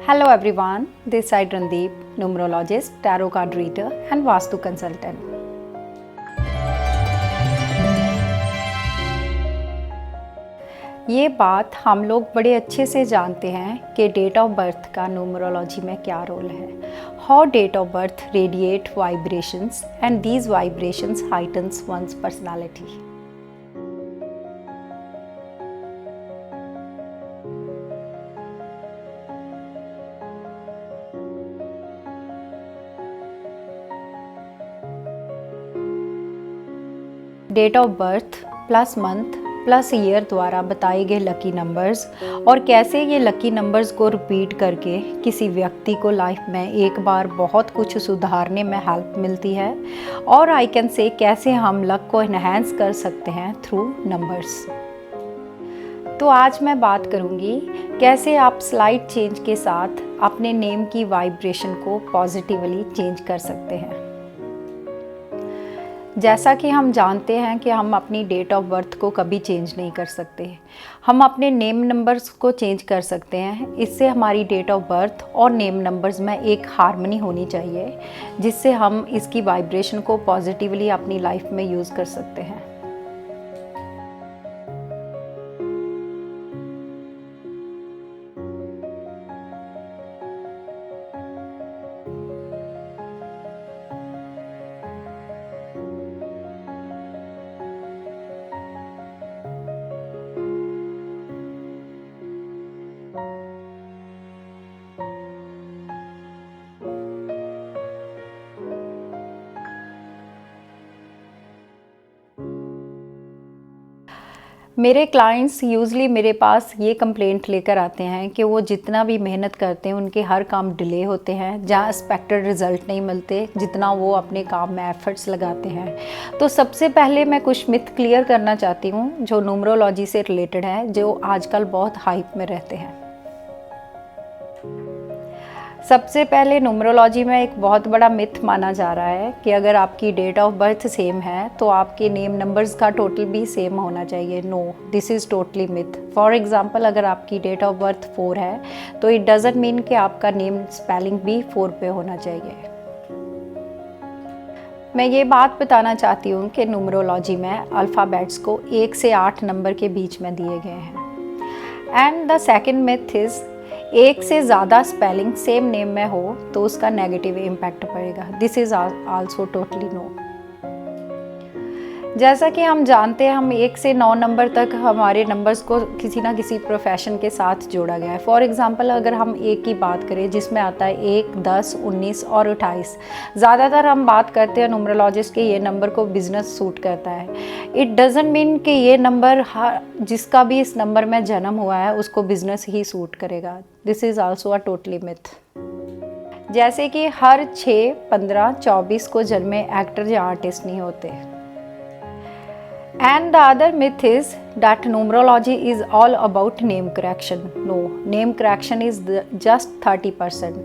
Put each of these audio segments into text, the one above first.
Hello everyone, this side Randeep, numerologist, tarot card reader and Vastu consultant. ये बात हम लोग बड़े अच्छे से जानते हैं कि डेट ऑफ बर्थ का न्यूमरोलॉजी में क्या रोल है. How date of birth radiate vibrations and these vibrations heightens one's personality. Date of birth plus month plus year द्वारा बताए गए लकी नंबर्स और कैसे ये लकी नंबर्स को रिपीट करके किसी व्यक्ति को लाइफ में एक बार बहुत कुछ सुधारने में हेल्प मिलती है, और आई कैन से कैसे हम लक को इन्हेंस कर सकते हैं थ्रू नंबर्स. तो आज मैं बात करूंगी कैसे आप स्लाइड चेंज के साथ अपने नेम की वाइब्रेशन को पॉजिटिवली चेंज कर सकते हैं. जैसा कि हम जानते हैं कि हम अपनी डेट ऑफ बर्थ को कभी चेंज नहीं कर सकते, हम अपने नेम नंबर्स को चेंज कर सकते हैं. इससे हमारी डेट ऑफ बर्थ और नेम नंबर्स में एक हार्मनी होनी चाहिए, जिससे हम इसकी वाइब्रेशन को पॉजिटिवली अपनी लाइफ में यूज़ कर सकते हैं. मेरे क्लाइंट्स यूज़ली मेरे पास ये कंप्लेंट लेकर आते हैं कि वो जितना भी मेहनत करते हैं उनके हर काम डिले होते हैं, जहाँ एक्सपेक्टेड रिज़ल्ट नहीं मिलते जितना वो अपने काम में एफर्ट्स लगाते हैं. तो सबसे पहले मैं कुछ मिथ क्लियर करना चाहती हूँ जो न्यूमरोलॉजी से रिलेटेड है, जो आजकल बहुत हाइप में रहते हैं. सबसे पहले न्यूमरोलॉजी में एक बहुत बड़ा मिथ माना जा रहा है कि अगर आपकी डेट ऑफ बर्थ सेम है तो आपके नेम नंबर्स का टोटल भी सेम होना चाहिए. No, this is totally myth. For example, अगर आपकी डेट ऑफ बर्थ 4 है तो इट डजंट मीन कि आपका नेम स्पेलिंग भी 4 पे होना चाहिए. मैं ये बात बताना चाहती हूँ कि न्यूमरोलॉजी में अल्फ़ाबेट्स को 1 से 8 नंबर के बीच में दिए गए हैं. And the second myth is एक से ज़्यादा स्पेलिंग सेम नेम में हो तो उसका नेगेटिव इम्पैक्ट पड़ेगा. This is also totally no. जैसा कि हम जानते हैं, हम 1 से 9 नंबर तक हमारे नंबर्स को किसी ना किसी प्रोफेशन के साथ जोड़ा गया है. फॉर एग्जांपल, अगर हम 1 की बात करें जिसमें आता है 1, 10, 19 और 28. ज़्यादातर हम बात करते हैं न्यूमरोलॉजिस्ट के ये नंबर को बिजनेस सूट करता है. इट डजंट मीन कि ये नंबर जिसका भी इस नंबर में जन्म हुआ है उसको बिजनेस ही सूट करेगा. This is also a totally myth. जैसे कि हर 6, 15, 24 को जन्मे एक्टर या आर्टिस्ट नहीं होते. And the other myth is that numerology is all about name correction. No, name correction is just 30%.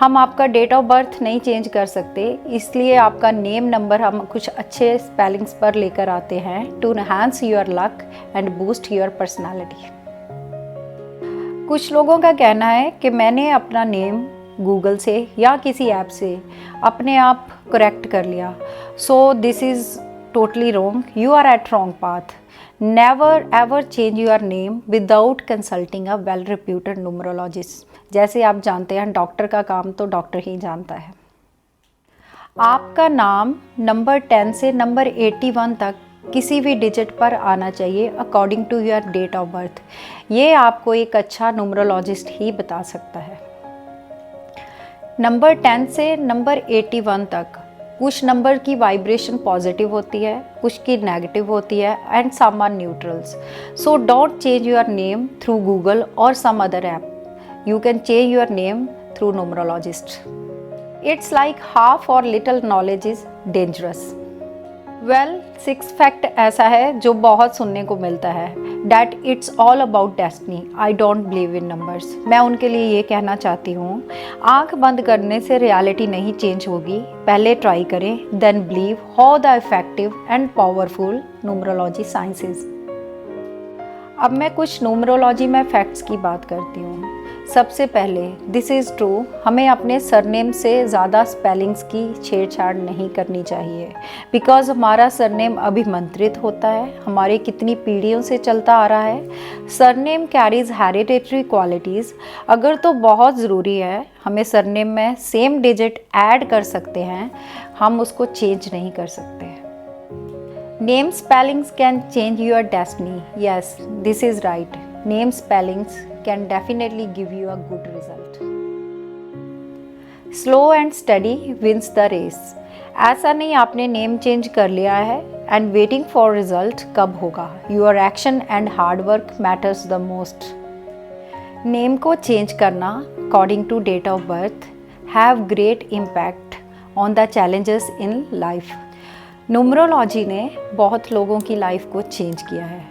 हम आपका डेट ऑफ बर्थ नहीं चेंज कर सकते, इसलिए आपका नेम नंबर हम कुछ अच्छे स्पेलिंग्स पर लेकर आते हैं to enhance your luck and boost your personality. कुछ लोगों का कहना है कि मैंने अपना नेम गूगल से या किसी ऐप से अपने आप करेक्ट कर लिया. So this is totally wrong. You are at wrong path. Never ever change your name without consulting a well reputed numerologist. जैसे आप जानते हैं, डॉक्टर का काम तो डॉक्टर ही जानता है. आपका नाम नंबर 10 से नंबर 81 तक किसी भी डिजिट पर आना चाहिए according to your date of birth. ये आपको एक अच्छा न्यूमरोलॉजिस्ट ही बता सकता है. नंबर 10 से नंबर 81 तक कुछ नंबर की वाइब्रेशन पॉजिटिव होती है, कुछ की नेगेटिव होती है, and some are neutrals. So don't change your name through Google और some other app. You can change your name through numerologist. It's like half और little knowledge is dangerous. Well, 6 fact ऐसा है जो बहुत सुनने को मिलता है, that it's all about destiny. I don't believe in numbers. मैं उनके लिए ये कहना चाहती हूँ, आंख बंद करने से रियलिटी नहीं चेंज होगी. पहले ट्राई करें, then believe how the effective and powerful numerology science is. अब मैं कुछ न्यूमरोलॉजी में फैक्ट्स की बात करती हूँ. सबसे पहले दिस इज़ ट्रू, हमें अपने सरनेम से ज़्यादा स्पेलिंग्स की छेड़छाड़ नहीं करनी चाहिए, बिकॉज़ हमारा सरनेम अभिमंत्रित होता है, हमारे कितनी पीढ़ियों से चलता आ रहा है। Surname carries hereditary qualities. अगर तो बहुत ज़रूरी है, हमें सरनेम में सेम डिजिट ऐड कर सकते हैं, हम उसको चेंज नहीं कर सकते। Name spellings can change your destiny. Yes, this is right. Name spellings can definitely give you a good result. Slow and steady wins the race. ऐसा नहीं आपने नेम चेंज कर लिया है एंड वेटिंग फॉर रिजल्ट कब होगा। Your action and hard work matters the most. Name को change करना according to date of birth have great impact on the challenges in life. Numerology ने बहुत लोगों की लाइफ को चेंज किया है।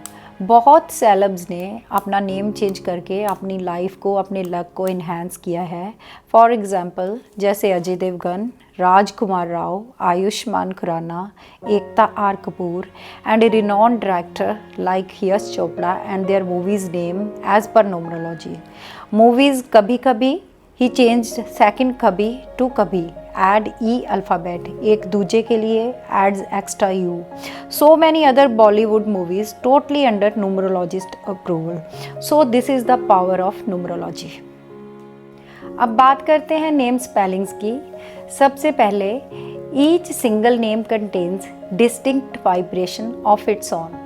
बहुत सेलेब्स ने अपना नेम चेंज करके अपनी लाइफ को, अपने लक को इन्हांस किया है। फॉर एग्ज़ाम्पल जैसे Ajay Devgan, Rajkumar Rao, Ayushmann Khurana, Ekta R Kapoor and renowned director like Yash Chopra and their movies name as per numerology. Movies कभी कभी ही चेंज सेकंड कभी टू कभी add E alphabet, एक दूजे के लिए adds extra U. So many other Bollywood movies totally under numerologist approval. So this is the power of numerology. अब बात करते हैं नेम स्पेलिंग्स की। सबसे पहले each single name contains distinct vibration of its own.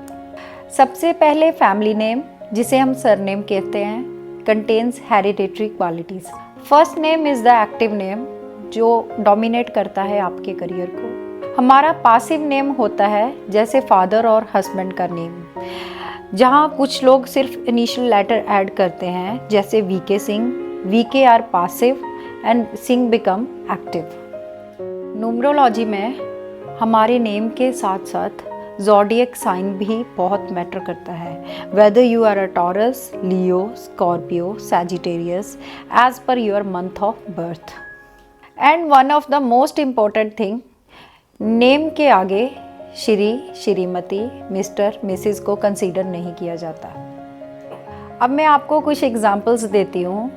सबसे पहले फैमिली नेम, जिसे हम सरनेम कहते हैं, contains hereditary qualities. First name is the active name, जो डोमिनेट करता है आपके करियर को। हमारा पासिव नेम होता है जैसे फादर और हस्बैंड का नेम, जहाँ कुछ लोग सिर्फ इनिशियल लेटर ऐड करते हैं, जैसे V K Singh, V K are passive and Singh become active. Numerology में हमारे नेम के साथ साथ ज़ोडिएक साइन भी बहुत मैटर करता है। Whether you are a Taurus, Leo, Scorpio, Sagittarius as per your month of birth. And one of the most important thing, name के आगे श्री, श्रीमती, मिस्टर, मिसेस को कंसीडर नहीं किया जाता। अब मैं आपको कुछ एग्जांपल्स देती हूँ।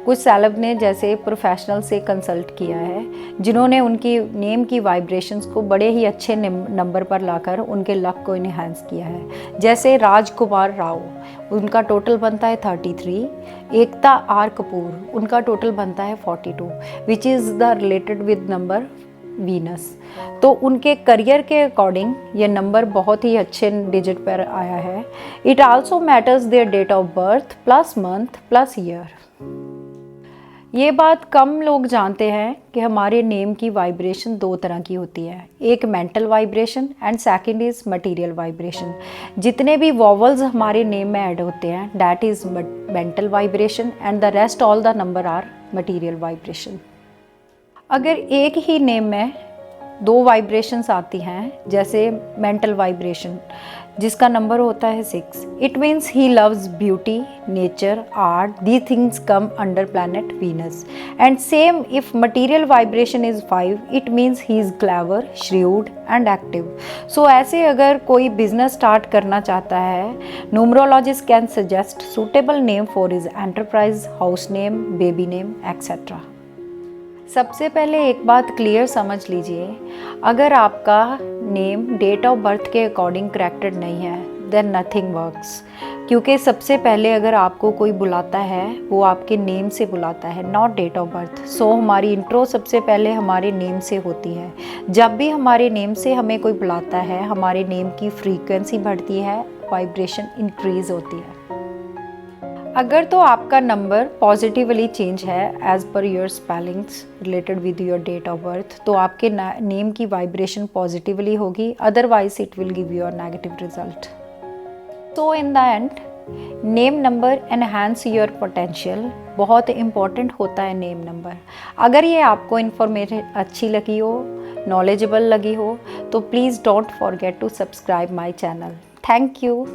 कुछ सेलेब ने जैसे प्रोफेशनल से कंसल्ट किया है, जिन्होंने उनकी नेम की वाइब्रेशंस को बड़े ही अच्छे नंबर पर लाकर उनके लक को इन्हांस किया है। जैसे राजकुमार राव, उनका टोटल बनता है 33। एकता आर कपूर, उनका टोटल बनता है 42, which is the related with number Venus. तो उनके करियर के अकॉर्डिंग ये नंबर बहुत ही अच्छे डिजिट पर आया है। It also matters there date of birth plus month plus year. ये बात कम लोग जानते हैं कि हमारे नेम की वाइब्रेशन दो तरह की होती है, एक mental vibration and second is material vibration. जितने भी वॉवल्स हमारे नेम में ऐड होते हैं, that is mental vibration and the rest all the number are material vibration. अगर एक ही नेम में दो वाइब्रेशंस आती हैं, जैसे मेंटल वाइब्रेशन जिसका नंबर होता है 6, it means he loves beauty, nature, art, the things come under planet Venus. And same if material vibration is 5, it means he is clever, shrewd and active. So ऐसे अगर कोई business start करना चाहता है, numerologist can suggest suitable name for his enterprise, house name, baby name etcetera. सबसे पहले एक बात क्लियर समझ लीजिए, अगर आपका नेम डेट ऑफ बर्थ के अकॉर्डिंग करेक्टेड नहीं है, देन नथिंग वर्क्स। क्योंकि सबसे पहले अगर आपको कोई बुलाता है, वो आपके नेम से बुलाता है, नॉट डेट ऑफ बर्थ। सो हमारी इंट्रो सबसे पहले हमारे नेम से होती है। जब भी हमारे नेम से हमें कोई बुलाता है, हमारे नेम की फ्रीक्वेंसी बढ़ती है, वाइब्रेशन इंक्रीज होती है। अगर तो आपका नंबर पॉजिटिवली चेंज है as per your spellings related with your date of birth, तो आपके नेम की वाइब्रेशन पॉजिटिवली होगी, otherwise it will give you a negative result. So in the end, name number enhance your potential. बहुत important होता है name number. अगर ये आपको इन्फॉर्मेशन अच्छी लगी हो, नॉलेजेबल लगी हो, तो please don't forget to subscribe my channel. Thank you.